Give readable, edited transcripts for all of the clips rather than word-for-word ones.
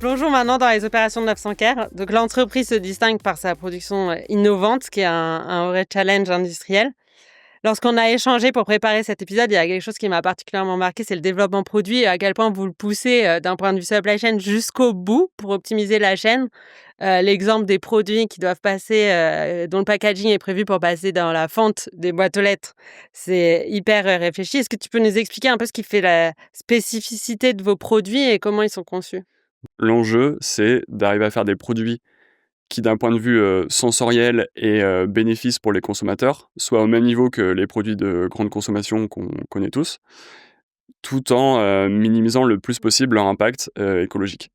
Plongeons maintenant dans les opérations de 900 Care. Donc, l'entreprise se distingue par sa production innovante, ce qui est un vrai challenge industriel. Lorsqu'on a échangé pour préparer cet épisode, il y a quelque chose qui m'a particulièrement marqué, c'est le développement produit et à quel point vous le poussez d'un point de vue supply chain jusqu'au bout pour optimiser la chaîne. L'exemple des produits qui doivent passer, dont le packaging est prévu pour passer dans la fente des boîtes aux lettres, c'est hyper réfléchi. Est-ce que tu peux nous expliquer un peu ce qui fait la spécificité de vos produits et comment ils sont conçus? L'enjeu, c'est d'arriver à faire des produits qui, d'un point de vue sensoriel et bénéfice pour les consommateurs, soient au même niveau que les produits de grande consommation qu'on connaît tous, tout en minimisant le plus possible leur impact écologique.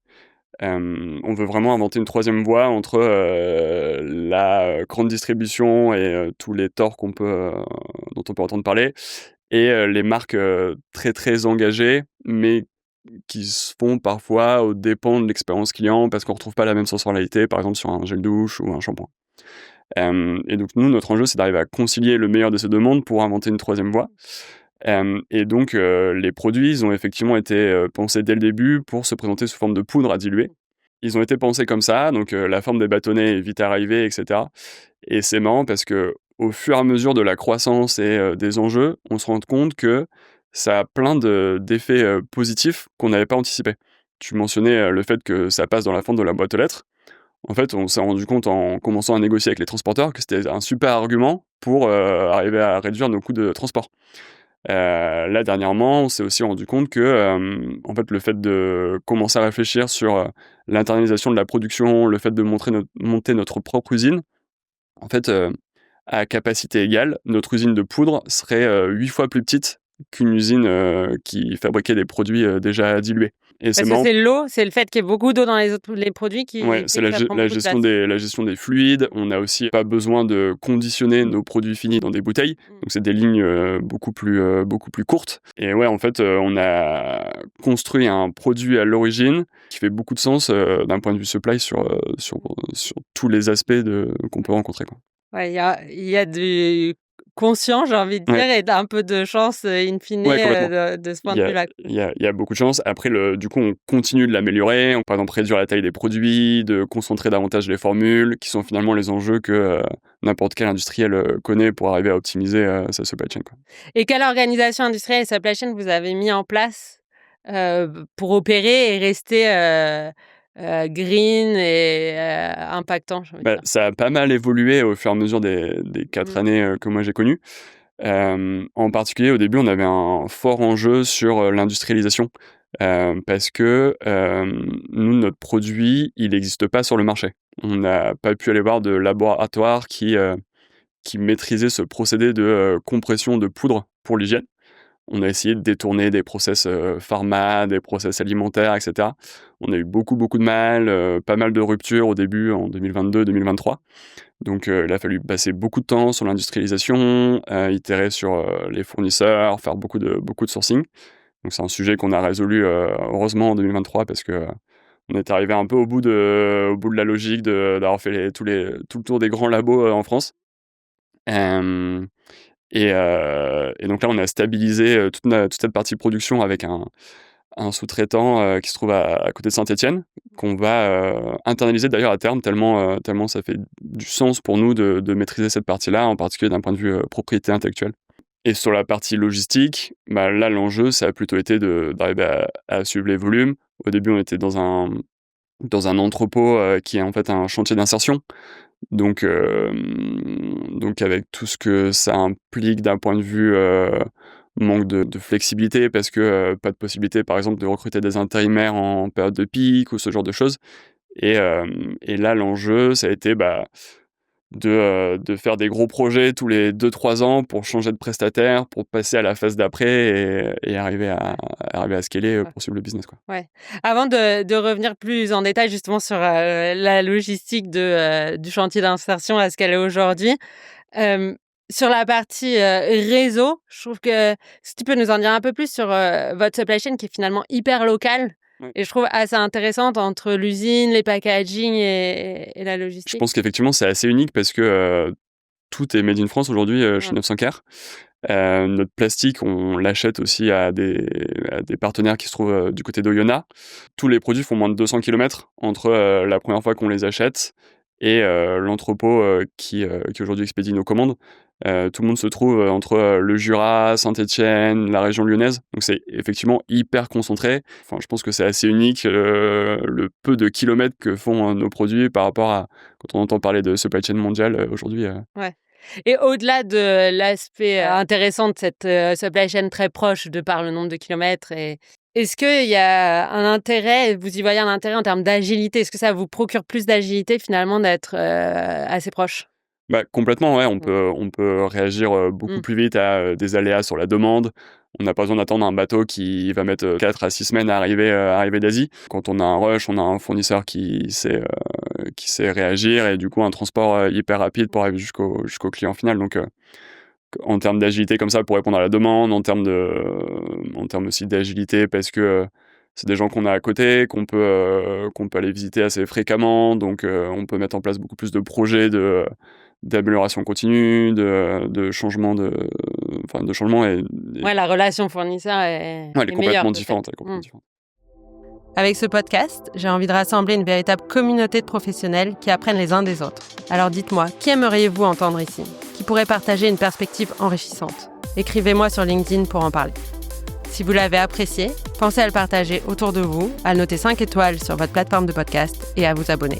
On veut vraiment inventer une troisième voie entre la grande distribution et tous les torts dont on peut entendre parler, et les marques très très engagées, mais qui se font parfois aux dépens de l'expérience client parce qu'on retrouve pas la même sensorialité, par exemple sur un gel douche ou un shampoing. Et donc nous, notre enjeu, c'est d'arriver à concilier le meilleur de ces deux mondes pour inventer une troisième voie. Et donc les produits, ils ont effectivement été pensés dès le début pour se présenter sous forme de poudre à diluer. Ils ont été pensés comme ça, donc la forme des bâtonnets est vite arrivée, etc. Et c'est marrant parce que au fur et à mesure de la croissance et des enjeux, on se rend compte que ça a plein d'effets positifs qu'on n'avait pas anticipés. Tu mentionnais le fait que ça passe dans la fente de la boîte aux lettres. En fait, on s'est rendu compte en commençant à négocier avec les transporteurs que c'était un super argument pour arriver à réduire nos coûts de transport. Là, dernièrement, on s'est aussi rendu compte que en fait, le fait de commencer à réfléchir sur l'internalisation de la production, le fait de monter notre propre usine, en fait, à capacité égale, notre usine de poudre serait 8 fois plus petite qu'une usine qui fabriquait des produits déjà dilués. Et c'est Parce que marrant. c'est l'eau, c'est le fait qu'il y ait beaucoup d'eau dans les produits qui Ouais, fait c'est que ça prend beaucoup de place. la gestion des fluides. On n'a aussi pas besoin de conditionner nos produits finis dans des bouteilles. Donc c'est des lignes beaucoup plus courtes. Et ouais, en fait, on a construit un produit à l'origine qui fait beaucoup de sens d'un point de vue supply sur tous les aspects qu'on peut rencontrer, quoi. Ouais, il y a du conscient, j'ai envie de dire, Ouais. et d'un peu de chance, in fine, Ouais, complètement. de ce point Il y de a, vue-là. il y a beaucoup de chance. Après, du coup, on continue de l'améliorer. Par exemple, réduire la taille des produits, de concentrer davantage les formules, qui sont finalement les enjeux que n'importe quel industriel connaît pour arriver à optimiser sa supply chain, quoi. Et quelle organisation industrielle et supply chain vous avez mis en place pour opérer et rester green et impactant, j'ai envie de dire? Ça a pas mal évolué au fur et à mesure des 4 années que moi j'ai connues. En particulier, au début, on avait un fort enjeu sur l'industrialisation. Parce que nous, notre produit, il n'existe pas sur le marché. On n'a pas pu aller voir de laboratoire qui maîtrisait ce procédé de compression de poudre pour l'hygiène. On a essayé de détourner des process pharma, des process alimentaires, etc. On a eu beaucoup de mal, pas mal de ruptures au début, en 2022-2023. Donc il a fallu passer beaucoup de temps sur l'industrialisation, itérer sur les fournisseurs, faire beaucoup de sourcing. Donc c'est un sujet qu'on a résolu heureusement en 2023 parce que on est arrivé un peu au bout de la logique d'avoir fait tout le tour des grands labos en France. Hem et donc là, on a stabilisé toute cette partie production avec un sous-traitant qui se trouve à côté de Saint-Étienne, qu'on va internaliser d'ailleurs à terme, tellement ça fait du sens pour nous de maîtriser cette partie-là, en particulier d'un point de vue propriété intellectuelle. Et sur la partie logistique, là, l'enjeu, ça a plutôt été d'arriver à suivre les volumes. Au début, on était dans un entrepôt qui est en fait un chantier d'insertion. Donc avec tout ce que ça implique d'un point de vue manque de flexibilité parce que pas de possibilité, par exemple, de recruter des intérimaires en période de pic ou ce genre de choses. Et là, l'enjeu, ça a été de faire des gros projets tous les 2-3 ans pour changer de prestataire, pour passer à la phase d'après et arriver à scaler pour suivre le business, quoi. Ouais. Avant de revenir plus en détail justement sur la logistique du chantier d'insertion à ce qu'elle est aujourd'hui, sur la partie réseau, je trouve que si tu peux nous en dire un peu plus sur votre supply chain qui est finalement hyper locale Ouais. et je trouve assez intéressante entre l'usine, les packaging et la Je logistique. pense qu'effectivement, c'est assez unique parce que tout est made in France aujourd'hui chez 900 Care. Notre plastique, on l'achète aussi à des partenaires qui se trouvent du côté d'Oyonnax. Tous les produits font moins de 200 km entre la première fois qu'on les achète et l'entrepôt qui aujourd'hui expédie nos commandes. Tout le monde se trouve entre le Jura, Saint-Étienne, la région lyonnaise. Donc c'est effectivement hyper concentré. Enfin, je pense que c'est assez unique le peu de kilomètres que font nos produits par rapport à quand on entend parler de supply chain mondiale aujourd'hui. Ouais. Et au-delà de l'aspect intéressant de cette supply chain très proche de par le nombre de kilomètres, est-ce qu'il y a un intérêt, vous y voyez un intérêt en termes d'agilité? Est-ce que ça vous procure plus d'agilité finalement d'être assez proche? Bah, complètement, ouais, on peut réagir beaucoup plus vite à des aléas sur la demande. On n'a pas besoin d'attendre un bateau qui va mettre 4 à 6 semaines à arriver d'Asie. Quand on a un rush, on a un fournisseur qui sait réagir et du coup un transport hyper rapide pour arriver jusqu'au client final. Donc en termes d'agilité comme ça pour répondre à la demande, en termes aussi d'agilité parce que c'est des gens qu'on a à côté, qu'on peut aller visiter assez fréquemment, donc on peut mettre en place beaucoup plus de projets d'amélioration continue, de changement et Ouais, la relation fournisseur est elle est complètement meilleure, différente. Elle est complètement différente. Avec ce podcast, j'ai envie de rassembler une véritable communauté de professionnels qui apprennent les uns des autres. Alors dites-moi, qui aimeriez-vous entendre ici? Qui pourrait partager une perspective enrichissante? Écrivez-moi sur LinkedIn pour en parler. Si vous l'avez apprécié, pensez à le partager autour de vous, à le noter 5 étoiles sur votre plateforme de podcast et à vous abonner.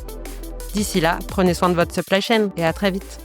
D'ici là, prenez soin de votre supply chain et à très vite.